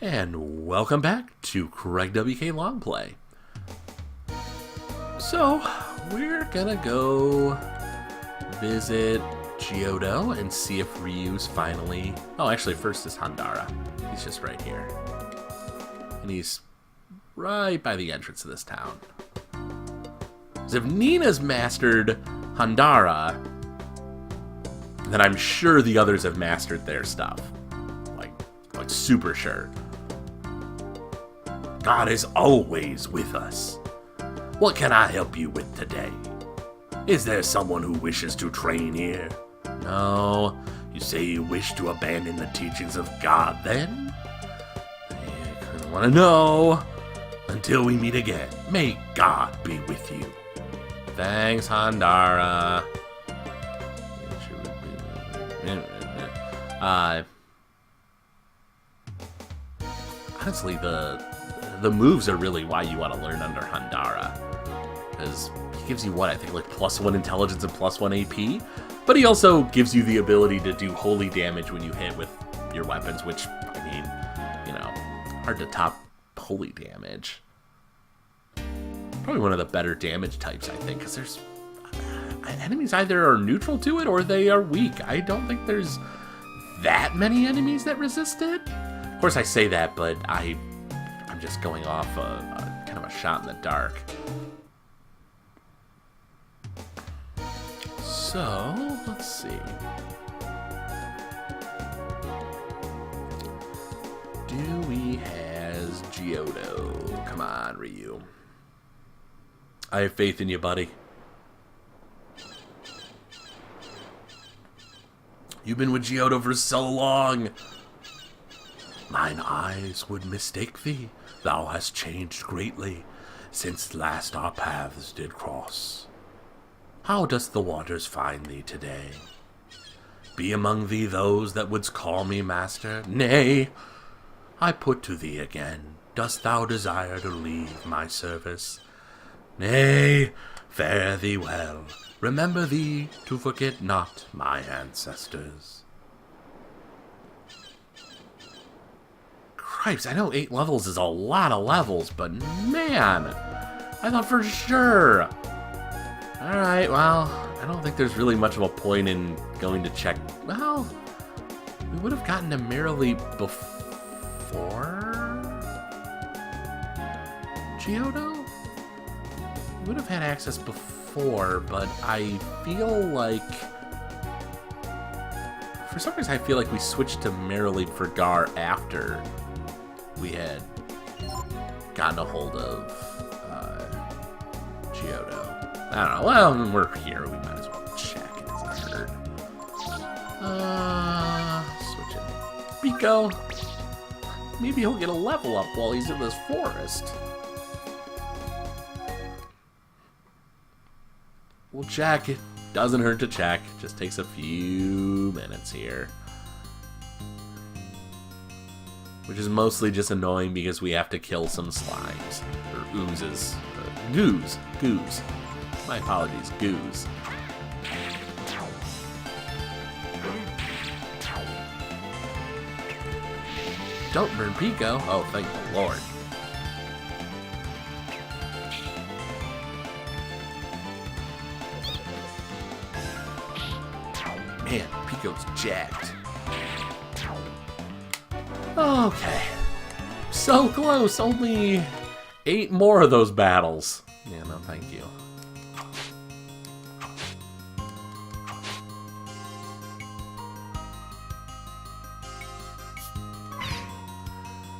And welcome back to Craig WK Longplay. So, we're gonna go visit Giotto and see if Ryu's finally... Oh, actually, first is Handara. He's just right here. And he's right by the entrance of this town. So if Nina's mastered Handara, then I'm sure the others have mastered their stuff. Like super sure. God is always with us. What can I help you with today? Is there someone who wishes to train here? No. You say you wish to abandon the teachings of God, then? I kind of want to know. Until we meet again, may God be with you. Thanks, Handara. Honestly, the moves are really why you want to learn under Handara. Because he gives you what, I think like +1 intelligence and +1 AP? But he also gives you the ability to do holy damage when you hit with your weapons, which, I mean, you know, hard to top holy damage. Probably one of the better damage types, I think, because there's... enemies either are neutral to it or they are weak. I don't think there's that many enemies that resist it. Of course, I say that, but I'm just going off a kind of a shot in the dark. So, let's see. Do we has Giotto? Come on, Ryu. I have faith in you, buddy. You've been with Giotto for so long. Mine eyes would mistake thee. Thou hast changed greatly since last our paths did cross. How dost the waters find thee today? Be among thee those that wouldst call me master? Nay, I put to thee again, dost thou desire to leave my service? Nay, fare thee well. Remember thee to forget not my ancestors. Cripes, I know 8 levels is a lot of levels, but man, I thought for sure. Alright, well, I don't think there's really much of a point in going to check. Well, we would have gotten to Merrily before Giotto? We would have had access before, but I feel like... For some reason, I feel like we switched to Merrily for Gar after we had gotten a hold of Giotto. I don't know. Well, we're here. We might as well check. It doesn't hurt. Switch it. Pico. Maybe he'll get a level up while he's in this forest. We'll check. It doesn't hurt to check. Just takes a few minutes here. Which is mostly just annoying because we have to kill some slimes. Or oozes. Goos. My apologies. Goos. Don't burn Pico. Oh, thank the Lord. Man, Pico's jacked. Okay. So close. Only 8 more of those battles. Yeah, no, thank you.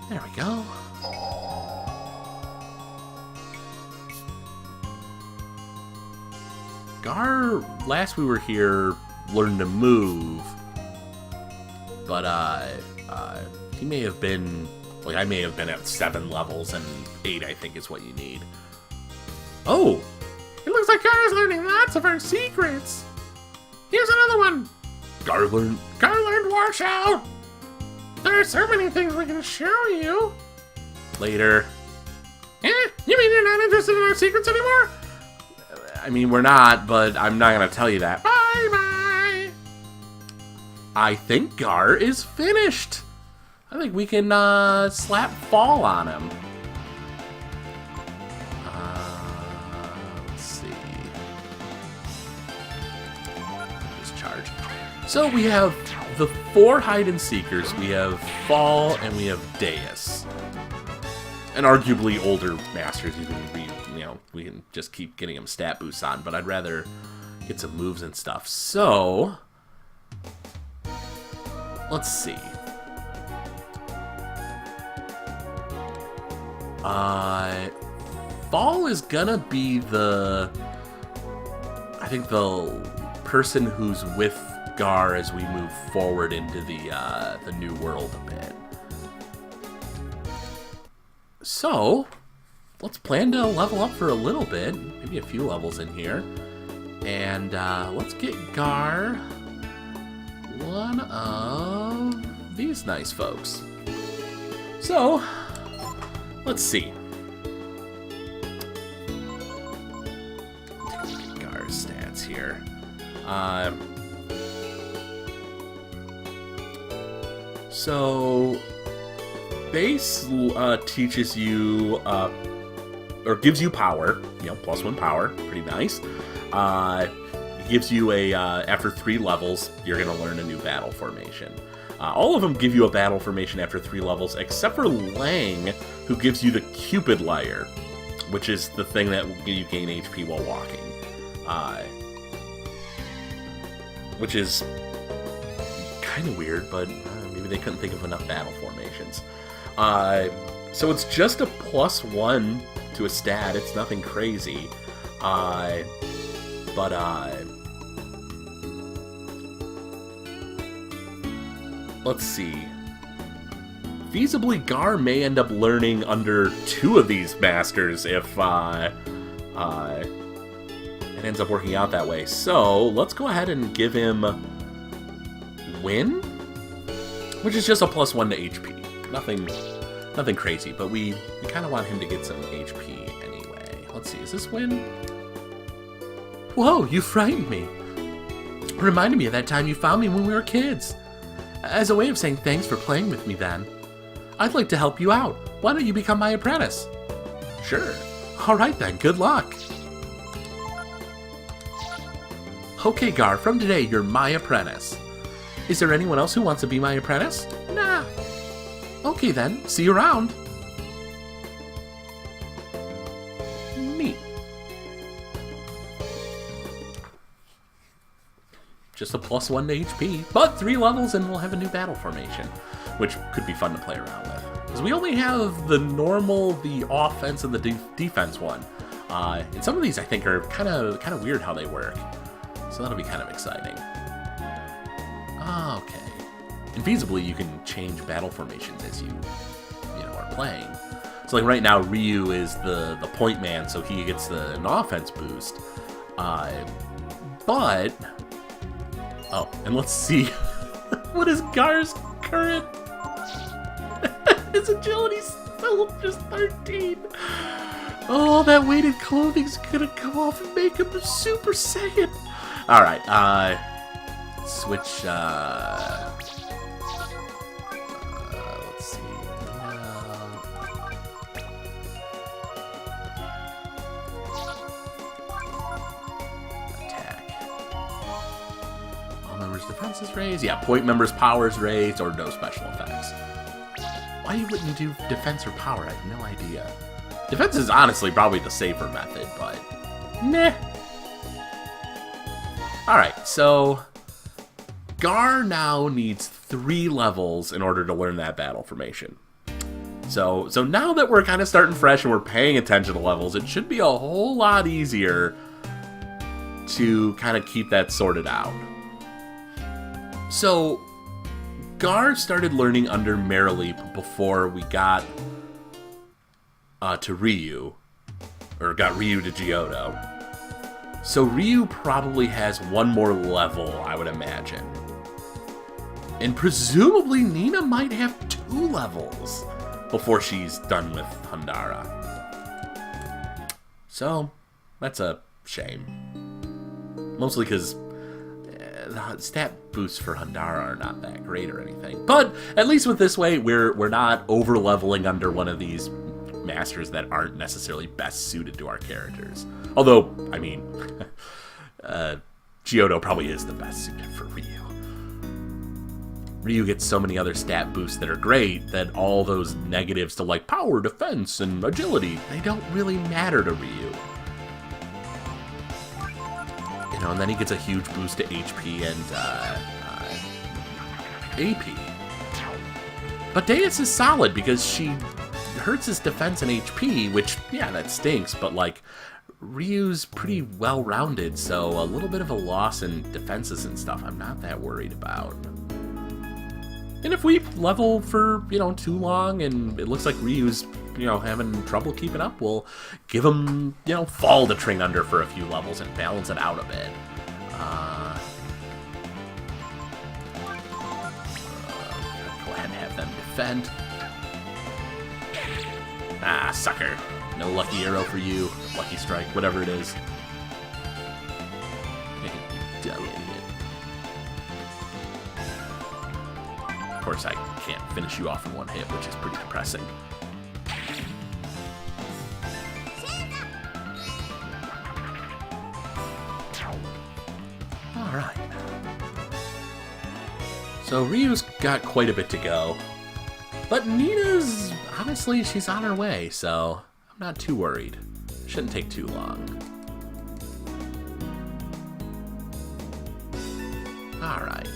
There we go. Gar, last we were here, learned to move, but he may have been, like, I may have been at 7 levels, and 8 I think is what you need. Oh! It looks like Gar is learning lots of our secrets! Here's another one! Gar learned Wash Out! There are so many things we can show you! Later. Eh? You mean you're not interested in our secrets anymore? I mean, we're not, but I'm not gonna tell you that. Bye-bye! I think Gar is finished! I think we can slap Fall on him. Let's see. Just charge. So we have the 4 hide-and-seekers. We have Fall and we have Deus. And arguably older masters. We can just keep getting them stat boosts on, but I'd rather get some moves and stuff. So let's see. Fall is gonna be I think the person who's with Gar as we move forward into the new world a bit. So let's plan to level up for a little bit, maybe a few levels in here, and let's get Gar one of these nice folks. So let's see. Gar's stats here. So base teaches you or gives you power. +1 power, pretty nice. It gives you after 3 levels, you're gonna learn a new battle formation. All of them give you a battle formation after 3 levels, except for Lang, who gives you the Cupid Layer, which is the thing that you gain HP while walking. Which is kind of weird, but maybe they couldn't think of enough battle formations. So it's just a +1 to a stat. It's nothing crazy. Let's see. Feasibly, Gar may end up learning under 2 of these masters if it ends up working out that way. So let's go ahead and give him Win, which is just a +1 to HP. Nothing crazy, but we kind of want him to get some HP anyway. Let's see, is this Win? Whoa, you frightened me. Reminded me of that time you found me when we were kids. As a way of saying thanks for playing with me then, I'd like to help you out. Why don't you become my apprentice? Sure. Alright then, good luck. Okay, Gar, from today you're my apprentice. Is there anyone else who wants to be my apprentice? Nah. Okay then, see you around. Neat. Just a +1 to HP, but 3 levels and we'll have a new battle formation, which could be fun to play around with. Because we only have the normal, the offense, and the defense one. And some of these I think are kind of weird how they work. So that'll be kind of exciting. Okay. And feasibly, you can change battle formations as you are playing. So like right now, Ryu is the point man, so he gets an offense boost. But and let's see, what is Gar's current? His agility's still just 13. Oh, that weighted clothing's gonna come off and make him a Super Saiyan. All right, switch. Let's see. Attack. All members' defenses raised. Yeah, point members' powers raised, or no special effects. Why you wouldn't do defense or power? I have no idea. Defense is honestly probably the safer method, but meh. Alright, so Gar now needs 3 levels in order to learn that battle formation. So now that we're kind of starting fresh and we're paying attention to levels, it should be a whole lot easier to kind of keep that sorted out. So Gar started learning under Marileap before we got to Ryu, or got Ryu to Gyuto. So Ryu probably has 1 more level, I would imagine. And presumably Nina might have 2 levels before she's done with Hundara. So that's a shame. Mostly because stat boosts for Hundara are not that great or anything. But at least with this way, we're not over-leveling under one of these masters that aren't necessarily best suited to our characters. Although, I mean, Giotto probably is the best suited for Ryu. Ryu gets so many other stat boosts that are great that all those negatives to like power, defense, and agility, they don't really matter to Ryu. You know, and then he gets a huge boost to HP and AP. But Deus is solid because she hurts his defense and HP, which, yeah, that stinks, but like, Ryu's pretty well-rounded, so a little bit of a loss in defenses and stuff I'm not that worried about. And if we level for, you know, too long and it looks like Ryu's, you know, having trouble keeping up, we'll give him, you know, Fall to train under for a few levels and balance it out a bit. Go ahead and have them defend. Ah, sucker. No lucky arrow for you. Lucky strike, whatever it is. You dumb idiot. Of course, I can't finish you off in one hit, which is pretty depressing. Alright. So Ryu's got quite a bit to go. But Nina's, honestly, she's on her way, so I'm not too worried. Shouldn't take too long. Alright.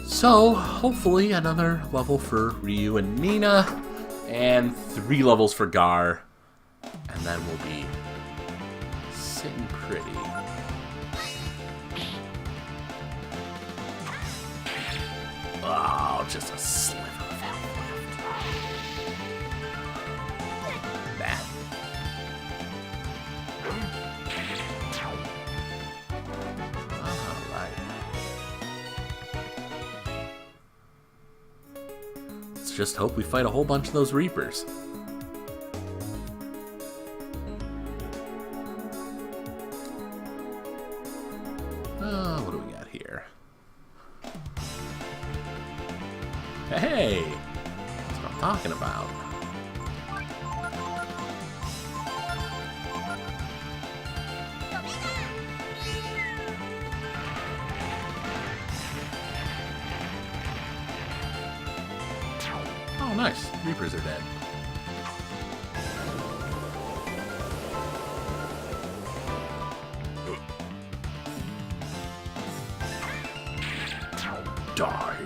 So, hopefully another level for Ryu and Nina, and 3 levels for Gar, and then we'll be sitting pretty. Oh, just a sliver of health left. Bad. Alright. Let's just hope we fight a whole bunch of those Reapers. What do we got here? Hey! That's what I'm talking about. Oh, nice. Reapers are dead. Die.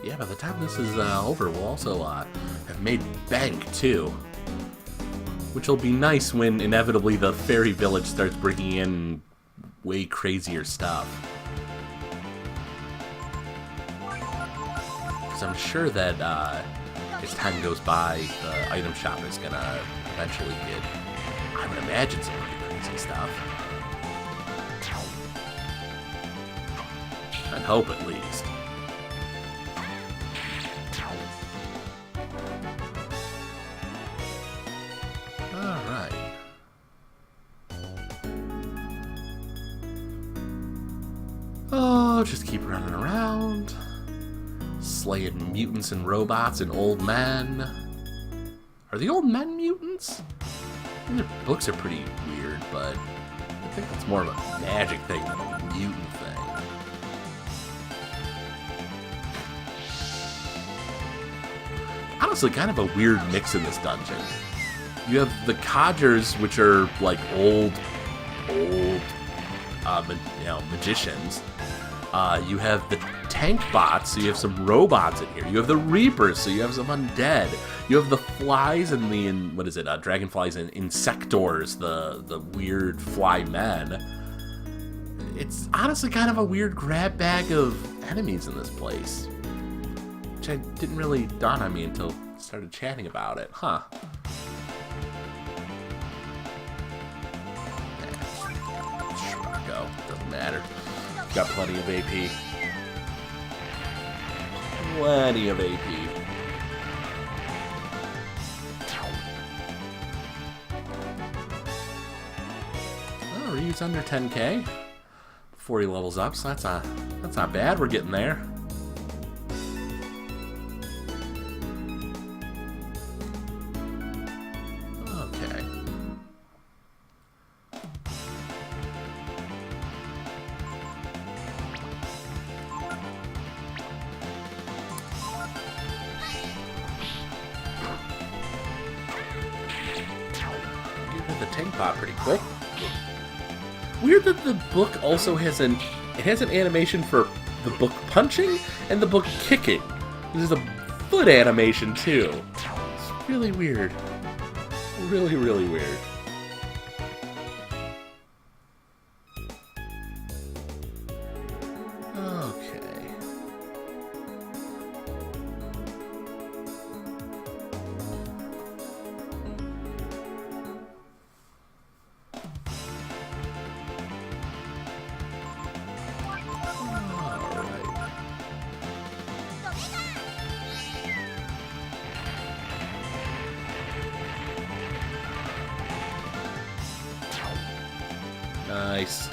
Yeah, by the time this is over, we'll also have made bank, too. Which will be nice when, inevitably, the fairy village starts bringing in way crazier stuff. Because I'm sure that, as time goes by, the item shop is gonna eventually get, I would imagine, some pretty crazy stuff. I'd hope, at least. Alright. Oh, just keep running around. Slaying mutants and robots and old men. Are the old men mutants? Their books are pretty weird, but I think that's more of a magic thing than a mutant thing. Honestly, kind of a weird mix in this dungeon. You have the codgers, which are like old, magicians. You have the tank bots, so you have some robots in here. You have the Reapers, so you have some undead. You have the flies and the, what is it, dragonflies and insectors, the weird fly men. It's honestly kind of a weird grab bag of enemies in this place. Which I didn't really dawn on me until I started chatting about it. Huh. Shrocko. Doesn't matter. Got plenty of AP. Plenty of AP. Ryu's under 10k before he levels up, so that's not bad. We're getting there. Okay. Get the tank pot pretty quick. Weird that the book also has an animation for the book punching and the book kicking. There's a foot animation too. It's really weird. Really, really weird. Okay. Nice.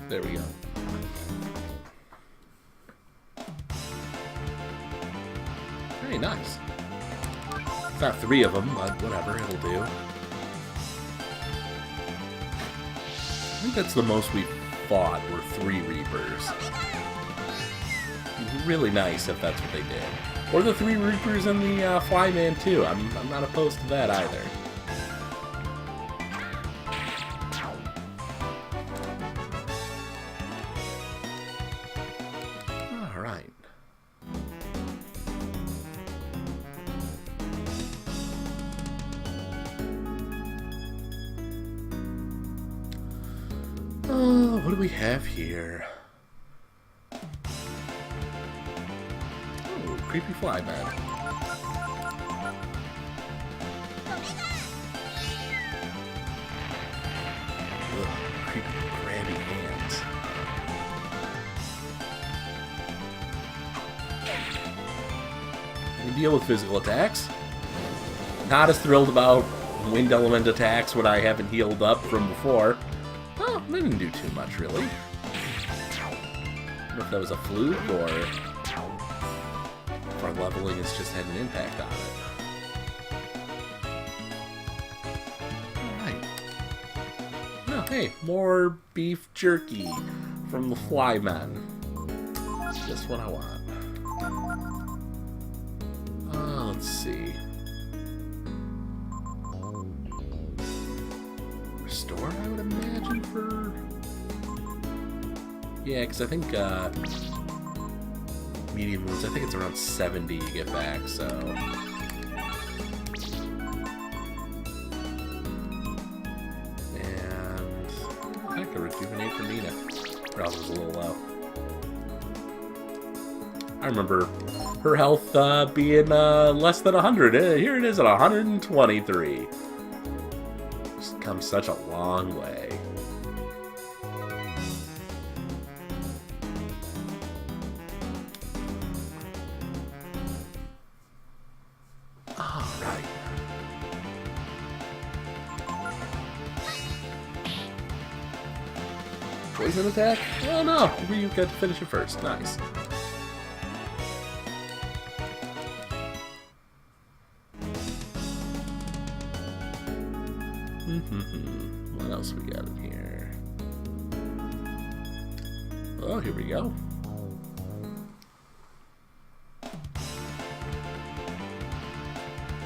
There we go. Very nice. It's not 3 of them, but whatever, it'll do. I think that's the most we've fought, were 3 Reapers. Really nice if that's what they did. Or the 3 Reapers and the Flyman too. I'm not opposed to that either. Alright. Oh, what do we have here? Oh, creepy flyman. Ugh, creepy crabby hands. We deal with physical attacks. Not as thrilled about wind element attacks when I haven't healed up from before. Oh, they didn't do too much, really. I don't know if that was a fluke or if our leveling has just had an impact on it. Alright. Oh, hey, more beef jerky from the Flyman. Just what I want. Let's see. Restore, I would imagine, for... Yeah, because I think, medium wounds, I think it's around 70 you get back, so... And... I could rejuvenate for Mina. Her health was a little low. I remember her health being less than 100. Here it is at 123. Just come such a long way. Alright. Poison attack? Oh no, we got to finish it first. Nice. What else we got in here? Oh, here we go.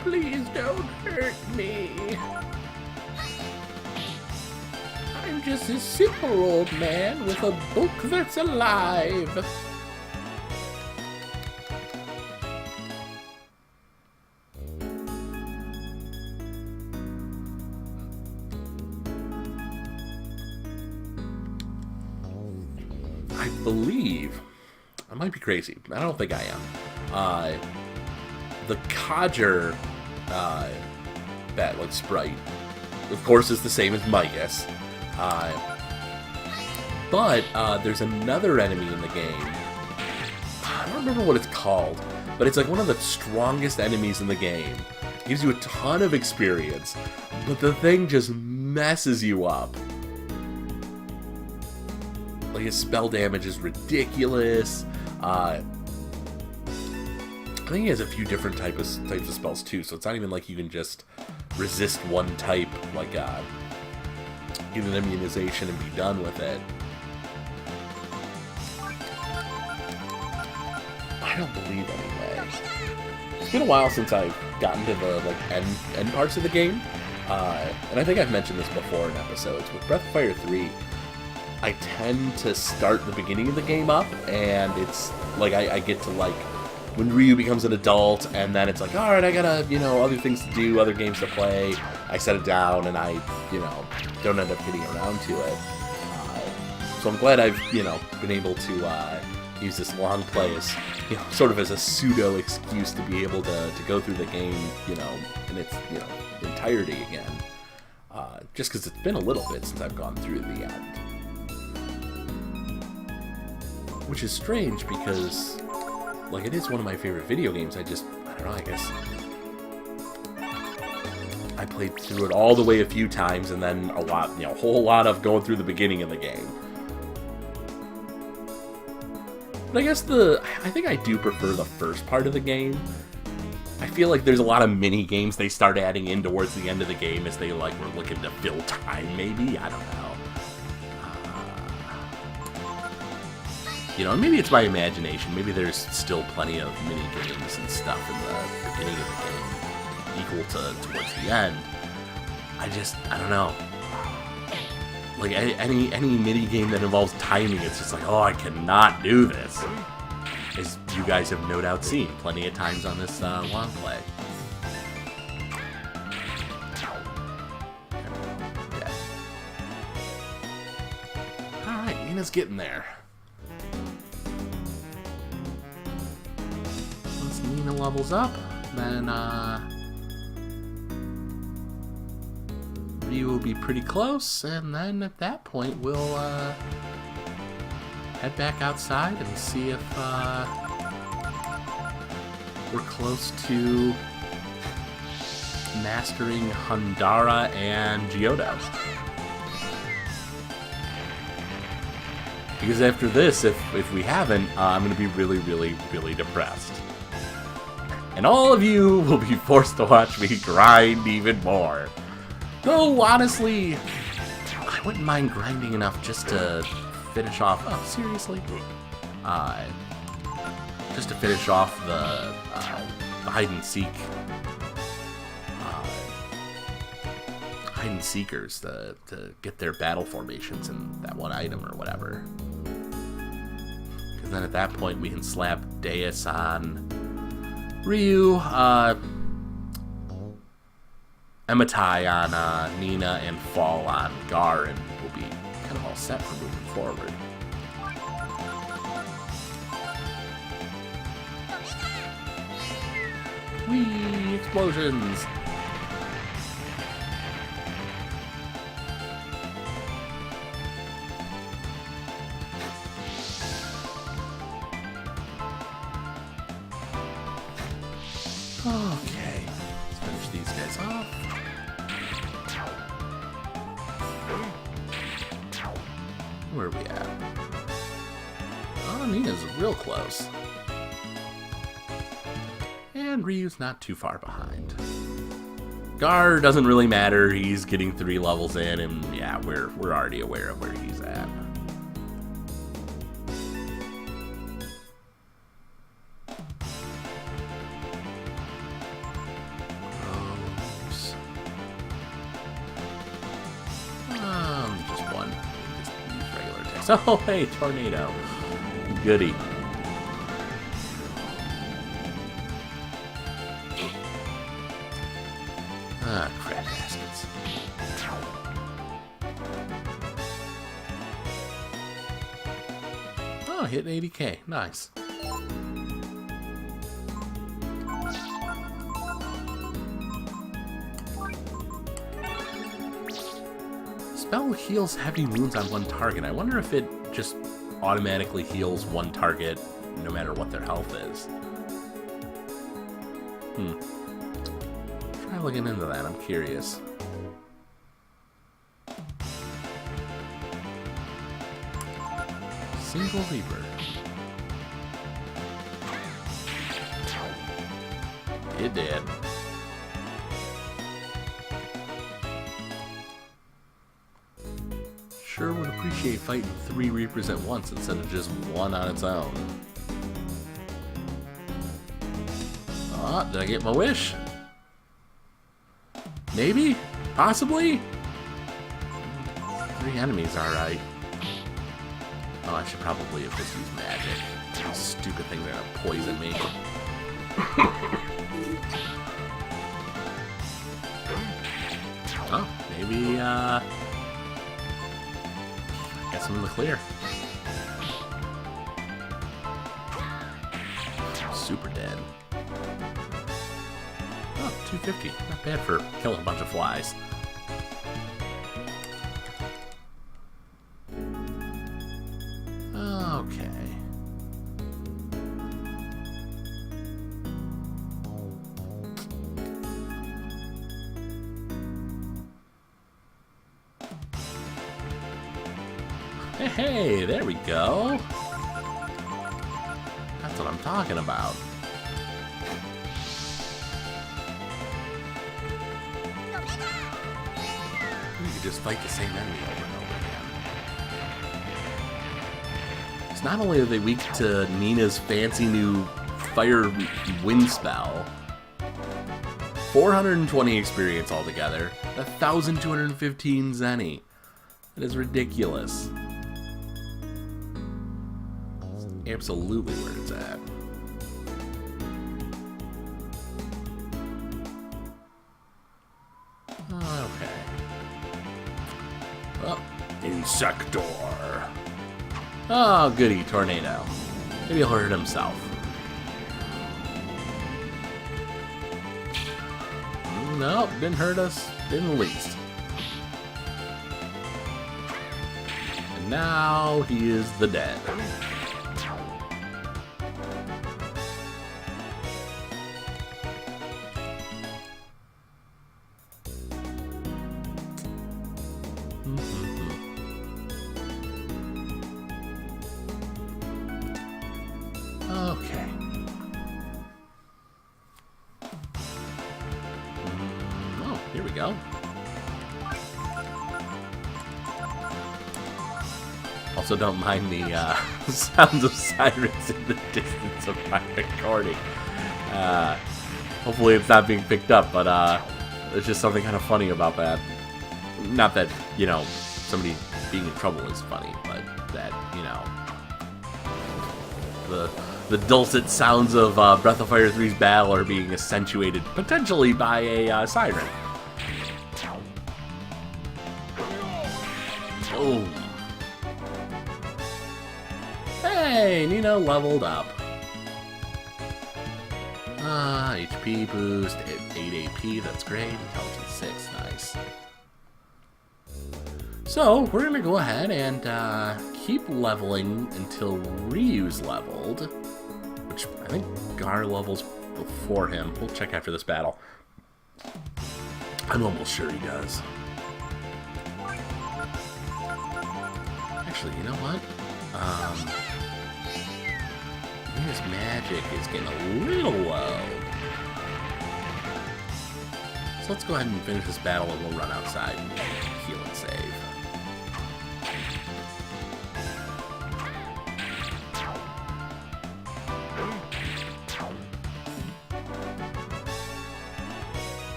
Please don't hurt me. I'm just a simple old man with a book that's alive. I believe, I might be crazy, I don't think I am, the Codger like sprite, of course, is the same as Migas. But there's another enemy in the game. I don't remember what it's called, but it's like one of the strongest enemies in the game. It gives you a ton of experience, but the thing just messes you up. Like, his spell damage is ridiculous. I think he has a few different types of spells too, so it's not even like you can just resist one type, like get an immunization and be done with it. I don't believe anyway. It's been a while since I've gotten to the like end parts of the game, and I think I've mentioned this before in episodes. With Breath of Fire 3, I tend to start the beginning of the game up, and it's like I get to like when Ryu becomes an adult, and then it's like, all right, I gotta, other things to do, other games to play. I set it down, and I, don't end up getting around to it. So I'm glad I've, been able to use this long play as, sort of as a pseudo excuse to be able to go through the game, in its, entirety again. Just because it's been a little bit since I've gone through the end. Which is strange because, like, it is one of my favorite video games. I don't know, I guess I played through it all the way a few times, and then a whole lot of going through the beginning of the game. But I guess I think I do prefer the first part of the game. I feel like there's a lot of mini games they start adding in towards the end of the game as they were looking to fill time, maybe? I don't know. Maybe it's my imagination. Maybe there's still plenty of mini games and stuff in the beginning of the game equal to towards the end. I don't know. Like, any mini game that involves timing, it's just like, oh, I cannot do this. As you guys have no doubt seen plenty of times on this long play. Yeah. Alright, Nina's getting there. Once Nina levels up, then Ryu will be pretty close, and then at that point we'll head back outside and see if we're close to mastering Hundara and Geodo. Because after this, if we haven't, I'm going to be really, really, really depressed. And all of you will be forced to watch me grind even more. Though, honestly, I wouldn't mind grinding enough just to finish off... Oh, seriously? Just to finish off the hide-and-seek... hide-and-seekers to get their battle formations in that one item or whatever. Because then at that point we can slap Deus on Ryu, Ematai on Nina, and Fall on Gar, and we'll be kind of all set for moving forward. Whee! Explosions! Okay, let's finish these guys off. Where are we at? Oh, Nina's real close. And Ryu's not too far behind. Gar doesn't really matter, he's getting 3 levels in, and yeah, we're already aware of where he's at. Oh, hey, tornado. Goody. Ah, crap baskets. Oh, hitting 80k. Nice. Spell heals heavy wounds on one target. I wonder if it just automatically heals one target no matter what their health is. Try looking into that. I'm curious. Single Reaper. It did. Sure would appreciate fighting 3 Reapers at once instead of just one on its own. Ah, did I get my wish? Maybe? Possibly? 3 enemies, alright. Oh, I should probably have just used magic. These stupid things are gonna poison me. Oh, maybe, guess I'm in the clear. Super dead. Oh, 250. Not bad for killing a bunch of flies. Okay. Hey, there we go. That's what I'm talking about. We could just fight the same enemy over and over again. It's not only are they weak to Nina's fancy new fire wind spell, 420 experience altogether, 1,215 Zenny. That is ridiculous. Absolutely where it's at. Okay. Oh, Insector. Oh, goody, Tornado. Maybe he'll hurt himself. Nope, didn't hurt us. Didn't the least. And now he is the dead. Okay. Oh, here we go. Also, don't mind the sounds of sirens in the distance of my recording. Hopefully it's not being picked up, but there's just something kind of funny about that. Not that, you know, somebody being in trouble is funny, but that, you know, the dulcet sounds of Breath of Fire 3's battle are being accentuated potentially by a siren. Oh. Hey, Nina leveled up. HP boost, 8 AP, that's great. Intelligence 6, nice. So, we're gonna go ahead and keep leveling until Ryu's leveled. Which, I think Gar levels before him. We'll check after this battle. I'm almost sure he does. Actually, you know what? His magic is getting a little low. So let's go ahead and finish this battle and we'll run outside and heal and save.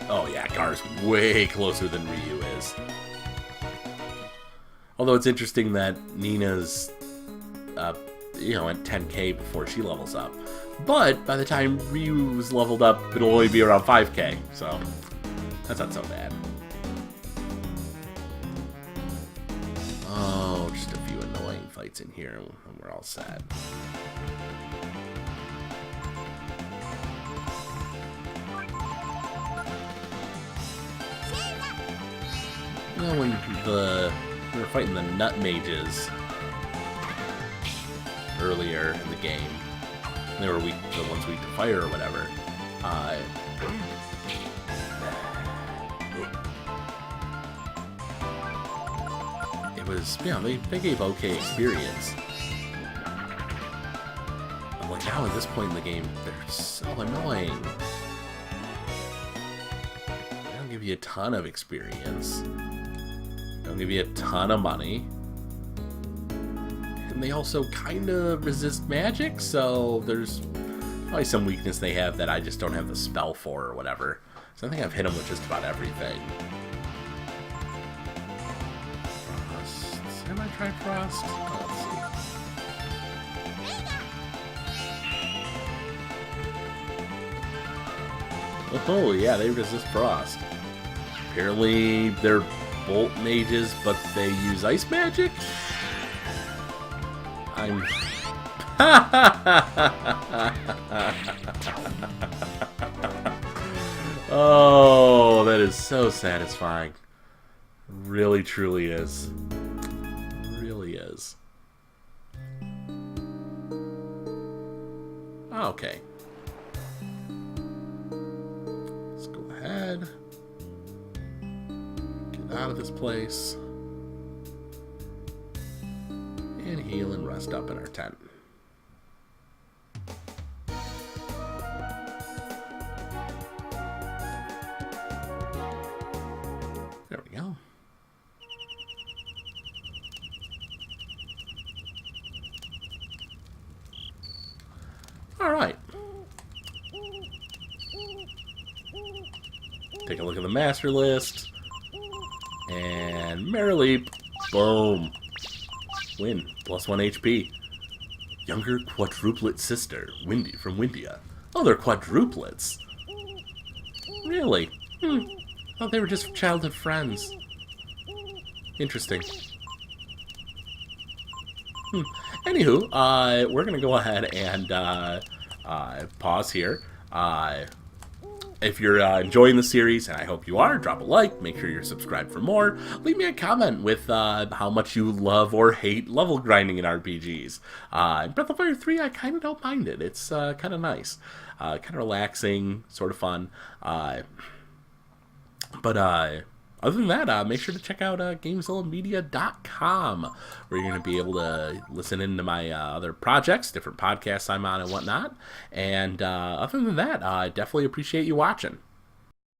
Oh yeah, Gar's way closer than Ryu is. Although it's interesting that Nina's, you know, at 10k before she levels up. But by the time Ryu's leveled up, it'll only be around 5k, so that's not so bad. Oh, just a few annoying fights in here, and we're all set. when we were fighting the nut mages earlier in the game. They were weak, the ones weak to fire or whatever. It was, you know, they gave okay experience. I'm like, now at this point in the game, they're so annoying. They don't give you a ton of experience. They don't give you a ton of money. And they also kind of resist magic, so there's probably some weakness they have that I just don't have the spell for or whatever. So I think I've hit them with just about everything. Frost. Have I tried Frost? Let's see. Oh yeah, they resist Frost. Apparently they're bolt mages, but they use ice magic? I'm... Oh, that is so satisfying. Really, truly is. Really is. Okay. Let's go ahead. Get out of this place. And heal and rest up in our tent. There we go. All right. Take a look at the master list. And Merrileap. Boom. Win. +1 HP. Younger quadruplet sister. Windy from Windia. Oh, they're quadruplets. Really? I thought they were just childhood friends. Interesting. Anywho, we're gonna go ahead and pause here. If you're enjoying the series, and I hope you are, drop a like, make sure you're subscribed for more. Leave me a comment with how much you love or hate level grinding in RPGs. In Breath of Fire 3, I kind of don't mind it. It's kind of nice. Kind of relaxing, sort of fun. But other than that, make sure to check out GameZillaMedia.com, where you're going to be able to listen into my other projects, different podcasts I'm on and whatnot. And other than that, I definitely appreciate you watching.